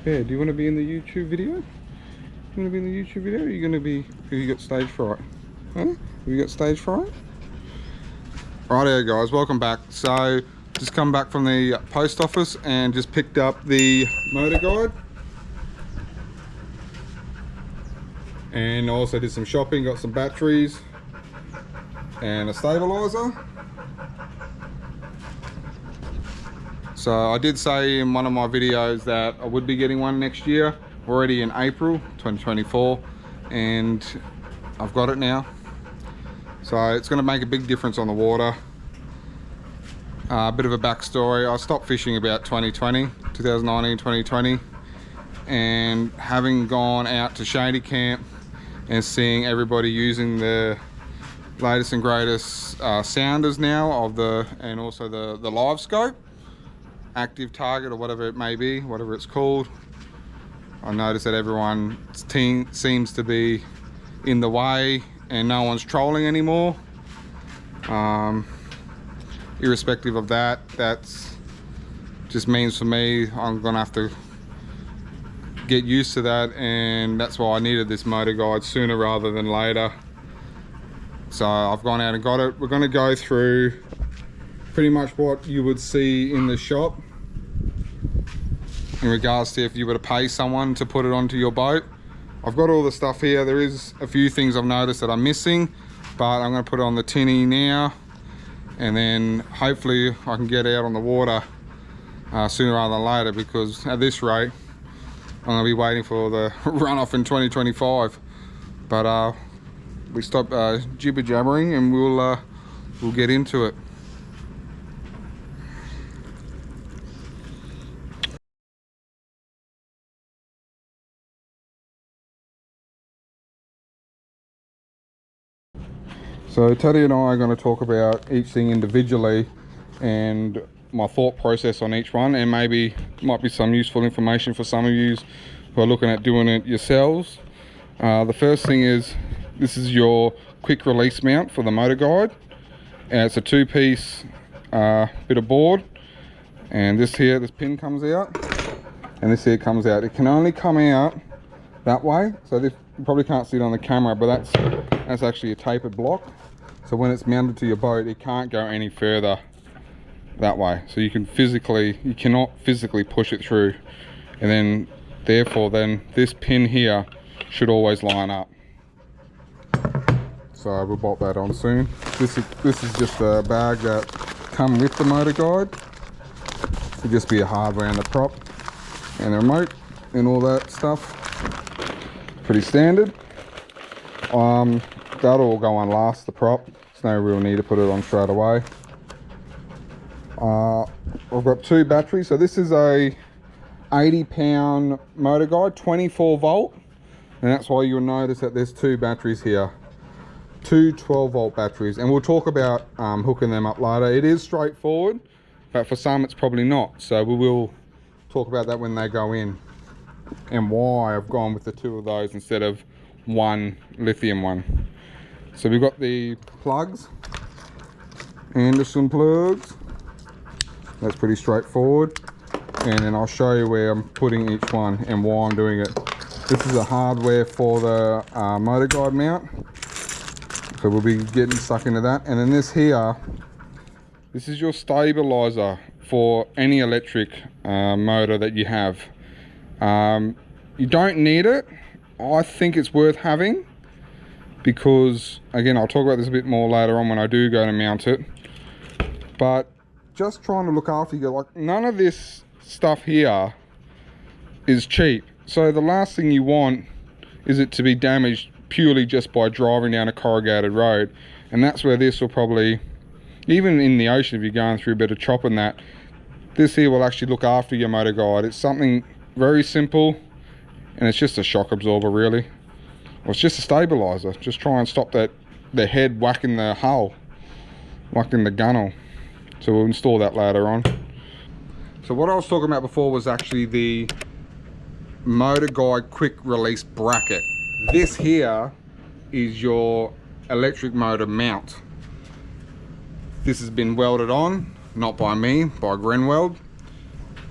Bear, do you want to be in the YouTube video? You want to be in the YouTube video? Or are you going to be... Have you got stage fright? Huh? Have you got stage fright? Righto guys, welcome back. So, just come back from the post office and just picked up the Motorguide. And also did some shopping, got some batteries and a stabilizer. So I did say in one of my videos that I would be getting one next year, already in April 2024, and I've got it now. So it's going to make a big difference on the water. A bit of a backstory, I stopped fishing about 2019, 2020, and having gone out to Shady Camp and seeing everybody using the latest and greatest sounders now and also the live scope, active target or whatever it may be, whatever it's called. I noticed that everyone's team seems to be in the way and no one's trolling anymore. Irrespective of that, that's just means for me I'm gonna have to get used to that, and that's why I needed this Motorguide sooner rather than later. So I've gone out and got it. We're going to go through pretty much what you would see in the shop in regards to if you were to pay someone to put it onto your boat. I've got all the stuff here. There is a few things I've noticed that I'm missing, but I'm going to put it on the tinny now, and then hopefully I can get out on the water sooner rather than later, because at this rate I'm going to be waiting for the runoff in 2025. But we stop jibber jabbering and we'll get into it. So Teddy and I are going to talk about each thing individually and my thought process on each one, and maybe might be some useful information for some of you who are looking at doing it yourselves. The first thing is, this is your quick release mount for the Motorguide, and it's a two-piece bit of board, and this pin comes out and this here comes out. It can only come out that way, so this, you probably can't see it on the camera, but that's actually a tapered block. So when it's mounted to your boat, it can't go any further that way. So you cannot physically push it through, and then therefore this pin here should always line up. So we'll bolt that on soon. This is just a bag that come with the Motorguide. It'll just be a hardware and the prop and the remote and all that stuff. Pretty standard. That'll all go on last, the prop. There's no real need to put it on straight away. I've got two batteries. So this is a 80-pound Motorguide, 24 volt, and that's why you'll notice that there's two batteries here, two 12-volt batteries, and we'll talk about hooking them up later. It is straightforward, but for some it's probably not, so we will talk about that when they go in, and why I've gone with the two of those instead of one lithium one. So we've got the plugs, Anderson plugs. That's pretty straightforward, and then I'll show you where I'm putting each one and why I'm doing it. This is a hardware for the Motorguide mount, so we'll be getting stuck into that. And then this here, this is your stabilizer for any electric motor that you have. You don't need it. I think it's worth having, because again, I'll talk about this a bit more later on when I do go to mount it, but just trying to look after you. Like, none of this stuff here is cheap, so the last thing you want is it to be damaged purely just by driving down a corrugated road. And that's where this will probably, even in the ocean, if you're going through a bit of chop and that, this here will actually look after your Motorguide. It's something very simple, and it's just a shock absorber really. Well, it's just a stabilizer. Just try and stop the head whacking the hull, whacking the gunnel. So we'll install that later on. So what I was talking about before was actually the Motorguide quick release bracket. This here is your electric motor mount. This has been welded on, not by me, by Grenweld.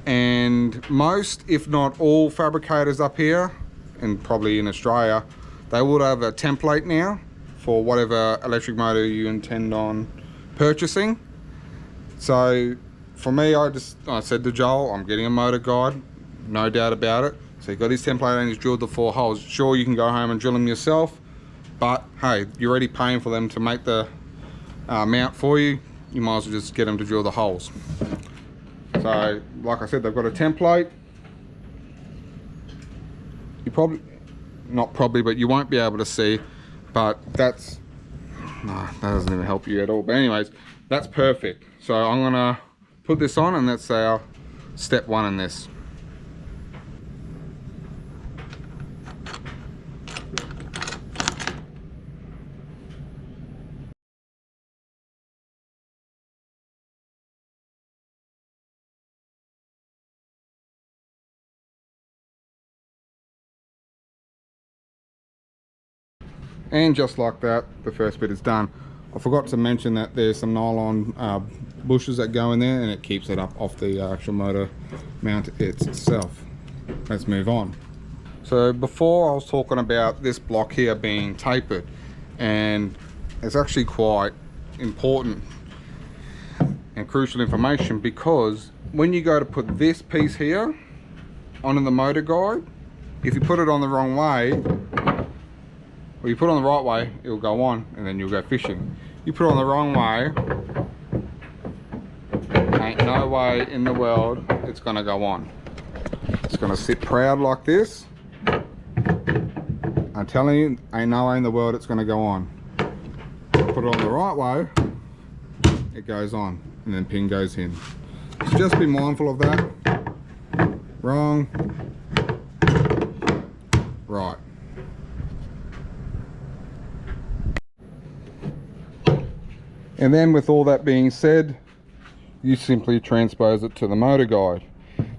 And most, if not all, fabricators up here, and probably in Australia, they would have a template now for whatever electric motor you intend on purchasing. So for me, I said to Joel, I'm getting a Motorguide, no doubt about it. So he got his template and he's drilled the 4 holes. Sure, you can go home and drill them yourself, but hey, you're already paying for them to make the mount for you. You might as well just get them to drill the holes. So, like I said, they've got a template. You probably, not probably, but you won't be able to see, but that's, no, that doesn't even help you at all. But anyways, that's perfect. So I'm gonna put this on, and that's our step 1 in this. And just like that, the first bit is done. I forgot to mention that there's some nylon bushes that go in there, and it keeps it up off the actual motor mount itself. Let's move on. So before I was talking about this block here being tapered, and it's actually quite important and crucial information, because when you go to put this piece here onto the Motorguide, if you put it on the wrong way, or you put it on the right way, it'll go on, and then you'll go fishing. You put it on the wrong way, ain't no way in the world it's gonna go on. It's gonna sit proud like this. I'm telling you, ain't no way in the world it's gonna go on. Put it on the right way, it goes on, and then pin goes in. So just be mindful of that. Wrong, right. And then with all that being said, you simply transpose it to the Motorguide.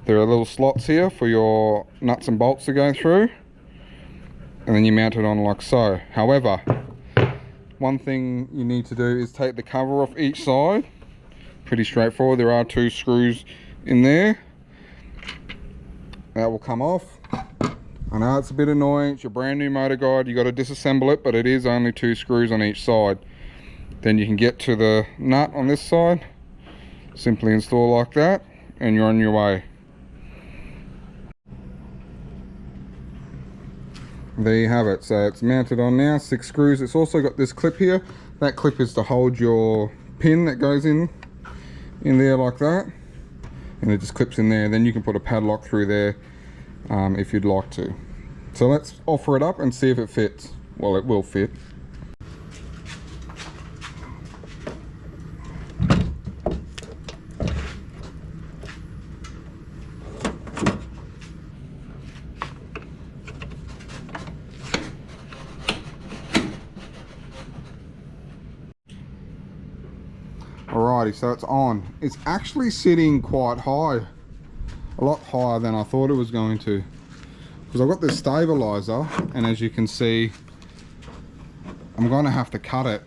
There are little slots here for your nuts and bolts to go through, and then you mount it on like so. However, one thing you need to do is take the cover off each side. Pretty straightforward. There are 2 screws in there. That will come off. I know it's a bit annoying, it's your brand new Motorguide, you got to disassemble it, but it is only 2 screws on each side. Then you can get to the nut on this side, simply install like that, and you're on your way. There you have it. So it's mounted on now, 6 screws. It's also got this clip here. That clip is to hold your pin that goes in there like that, and it just clips in there. Then you can put a padlock through there if you'd like to. So let's offer it up and see if it fits. Well, it will fit. Alrighty, so it's on. It's actually sitting quite high, a lot higher than I thought it was going to, because I've got this stabilizer, and as you can see, I'm going to have to cut it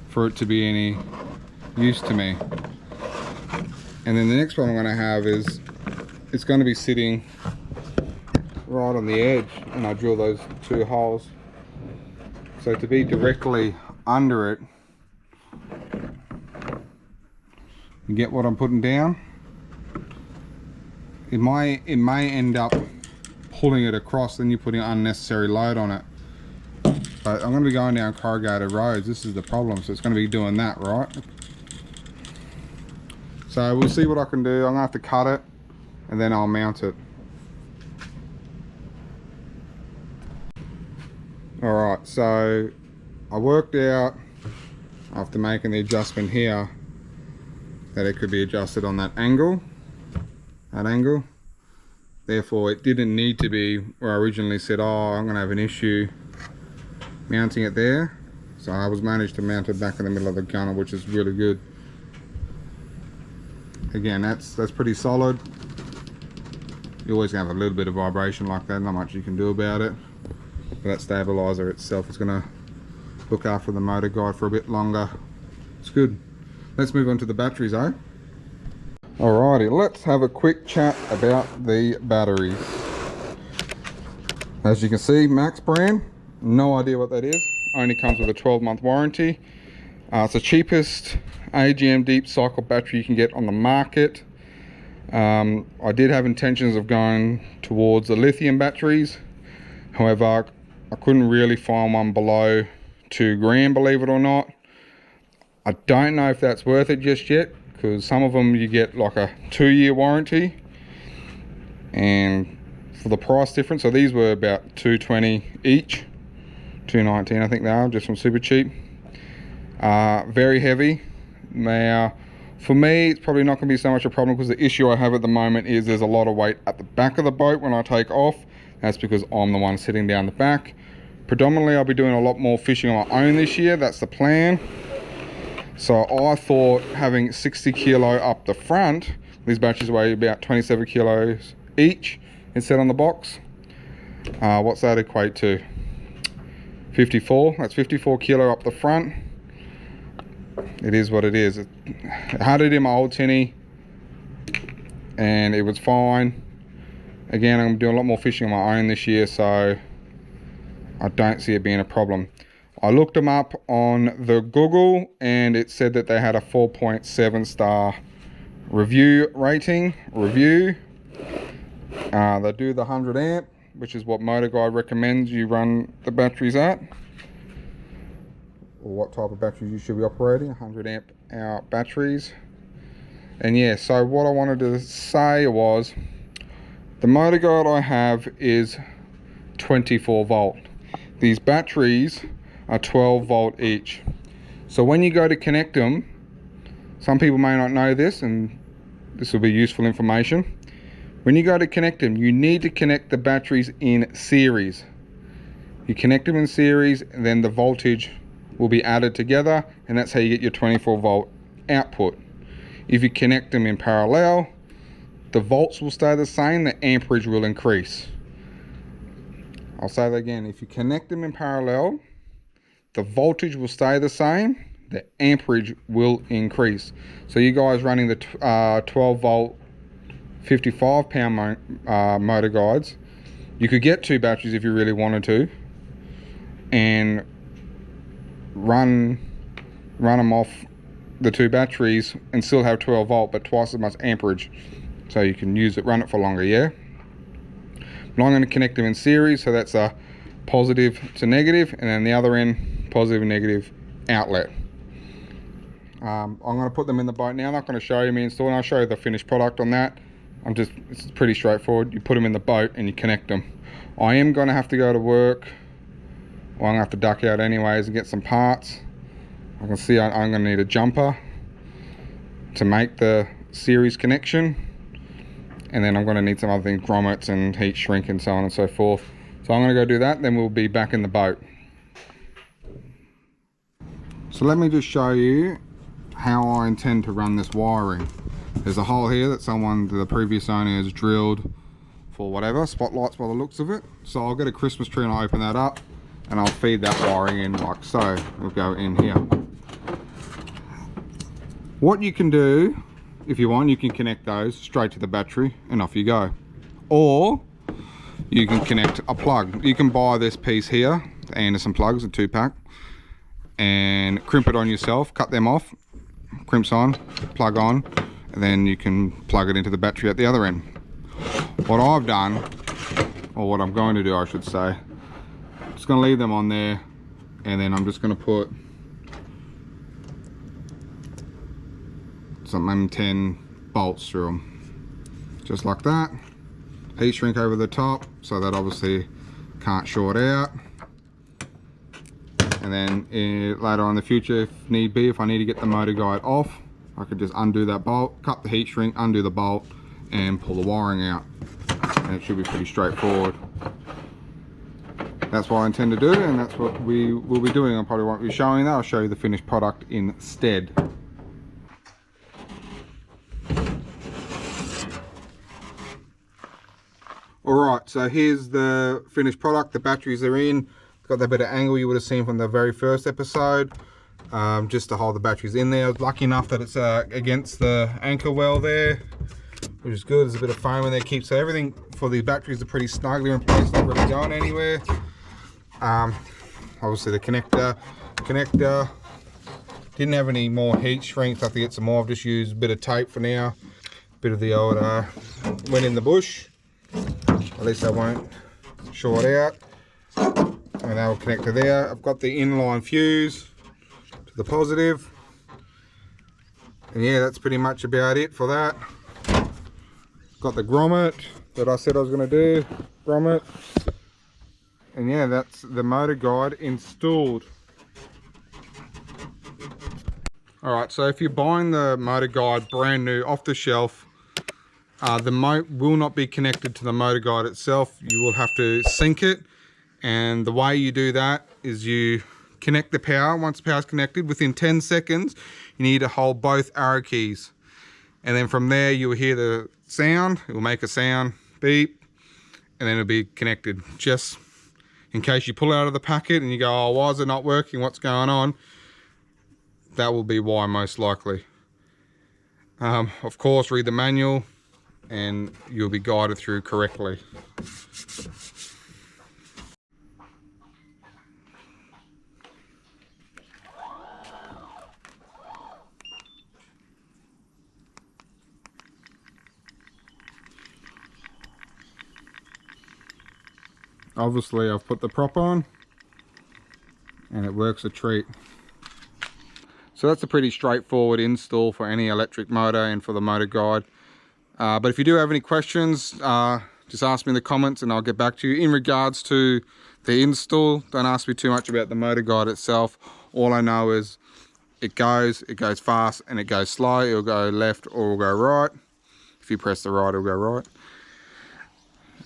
for it to be any use to me. And then the next one I'm going to have is, it's going to be sitting right on the edge, and I drill those 2 holes. So to be directly under it, you get what I'm putting down? It may end up pulling it across, then you're putting unnecessary load on it. But I'm going to be going down corrugated roads, this is the problem, so it's going to be doing that, right? So we'll see what I can do. I'm going to have to cut it, and then I'll mount it. Alright, so I worked out, after making the adjustment here, that it could be adjusted on that angle. Therefore it didn't need to be where I originally said, oh, I'm gonna have an issue mounting it there. So I was managed to mount it back in the middle of the gunner, which is really good. Again, that's pretty solid. You always have a little bit of vibration like that, not much you can do about it. But that stabilizer itself is gonna look after the Motorguide for a bit longer. It's good. Let's move on to the batteries, eh? Alrighty, let's have a quick chat about the batteries. As you can see, Max brand, no idea what that is. Only comes with a 12-month warranty. It's the cheapest AGM deep cycle battery you can get on the market. I did have intentions of going towards the lithium batteries. However, I couldn't really find one below 2 grand, believe it or not. I don't know if that's worth it just yet, because some of them you get like a 2-year warranty, and for the price difference, so these were about $220 each, $219 I think they are, just from Super Cheap. Very heavy. Now for me it's probably not going to be so much a problem, because the issue I have at the moment is there's a lot of weight at the back of the boat when I take off. That's because I'm the one sitting down the back. Predominantly I'll be doing a lot more fishing on my own this year, that's the plan. So I thought having 60 kilo up the front, these batteries weigh about 27 kilos each, instead on the box. What's that equate to? 54, that's 54 kilo up the front. It is what it is. I had it in my old tinny and it was fine. Again, I'm doing a lot more fishing on my own this year, so I don't see it being a problem. I looked them up on the Google and it said that they had a 4.7 star review rating. They do the 100 amp, which is what Motorguide recommends you run the batteries at, or what type of batteries you should be operating, 100 amp hour batteries. And yeah, so what I wanted to say was, the Motorguide I have is 24 volt. These batteries are 12 volt each. So when you go to connect them, some people may not know this, and this will be useful information. When you go to connect them, you need to connect the batteries in series. You connect them in series, and then the voltage will be added together, and that's how you get your 24 volt output. If you connect them in parallel, the volts will stay the same, the amperage will increase. I'll say that again, if you connect them in parallel, the voltage will stay the same, the amperage will increase. So you guys running the 12 volt 55 pound motor guides, you could get 2 batteries if you really wanted to, and run them off the 2 batteries and still have 12 volt but twice as much amperage, so you can use it, run it for longer. Yeah, but I'm going to connect them in series, so that's a positive to negative, and then the other end positive and negative outlet. I'm going to put them in the boat now. I'm not going to show you me installing. I'll show you the finished product on that. It's pretty straightforward. You put them in the boat and you connect them. I am going to have to go to work, well, I'm going to have to duck out anyways and get some parts. I can see I'm going to need a jumper to make the series connection, and then I'm going to need some other things, grommets and heat shrink and so on and so forth. So I'm going to go do that, then we'll be back in the boat. So let me just show you how I intend to run this wiring. There's a hole here that the previous owner has drilled for whatever, spotlights by the looks of it. So I'll get a Christmas tree and I'll open that up and I'll feed that wiring in like so. It'll go in here. What you can do, if you want, you can connect those straight to the battery and off you go. Or you can connect a plug. You can buy this piece here, the Anderson plugs, a 2-pack, and crimp it on yourself, cut them off, crimps on, plug on, and then you can plug it into the battery at the other end. What I've done, or what I'm going to do I should say, just going to leave them on there, and then I'm just going to put some M10 bolts through them, just like that. Heat shrink over the top so that obviously can't short out. And then later on in the future, if need be, if I need to get the motor guide off, I could just undo that bolt, cut the heat shrink, undo the bolt, and pull the wiring out. And it should be pretty straightforward. That's what I intend to do, and that's what we will be doing. I probably won't be showing that. I'll show you the finished product instead. Alright, so here's the finished product. The batteries are in. Got that bit of angle you would have seen from the very first episode. just to hold the batteries in there. I was lucky enough that it's against the anchor well there, which is good. There's a bit of foam in there, keeps, so everything for these batteries are pretty snugly in place, not really going anywhere. Obviously the connector didn't have any more heat shrink, so I have to get some more. I've just used a bit of tape for now, a bit of the old went in the bush, at least I won't short out, and that will connect to there. I've got the inline fuse to the positive, and yeah, that's pretty much about it for that. Got the grommet that I said I was going to do, grommet, and yeah, that's the Motorguide installed. Alright, so if you're buying the Motorguide brand new off the shelf, the moat will not be connected to the Motorguide itself. You will have to sync it, and the way you do that is you connect the power. Once the power is connected, within 10 seconds you need to hold both arrow keys, and then from there you'll hear the sound. It will make a sound, beep, and then it'll be connected. Just in case you pull it out of the packet and you go, oh, why is it not working, what's going on? That will be why, most likely. Of course, read the manual and you'll be guided through correctly. Obviously I've put the prop on and it works a treat. So that's a pretty straightforward install for any electric motor and for the Motorguide. But if you do have any questions, just ask me in the comments and I'll get back to you. In regards to the install, don't ask me too much about the Motorguide itself. All I know is it goes fast and it goes slow. It'll go left or it'll go right. If you press the right, it'll go right.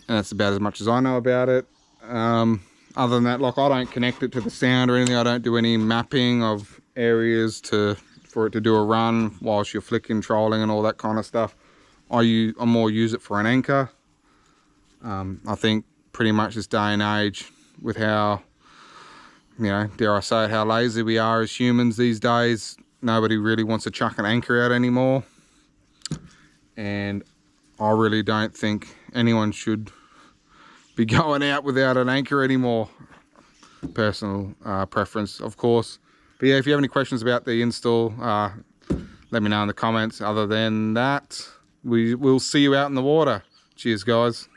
And that's about as much as I know about it. Other than that, like, I don't connect it to the sound or anything. I don't do any mapping of areas for it to do a run whilst you're flicking, trolling and all that kind of stuff. I more use it for an anchor. I think pretty much this day and age, with how, you know, dare I say it, how lazy we are as humans these days, nobody really wants to chuck an anchor out anymore. And I really don't think anyone should be going out without an anchor anymore. Personal preference, of course. But yeah, if you have any questions about the install, let me know in the comments. Other than that, we'll see you out in the water. Cheers, guys.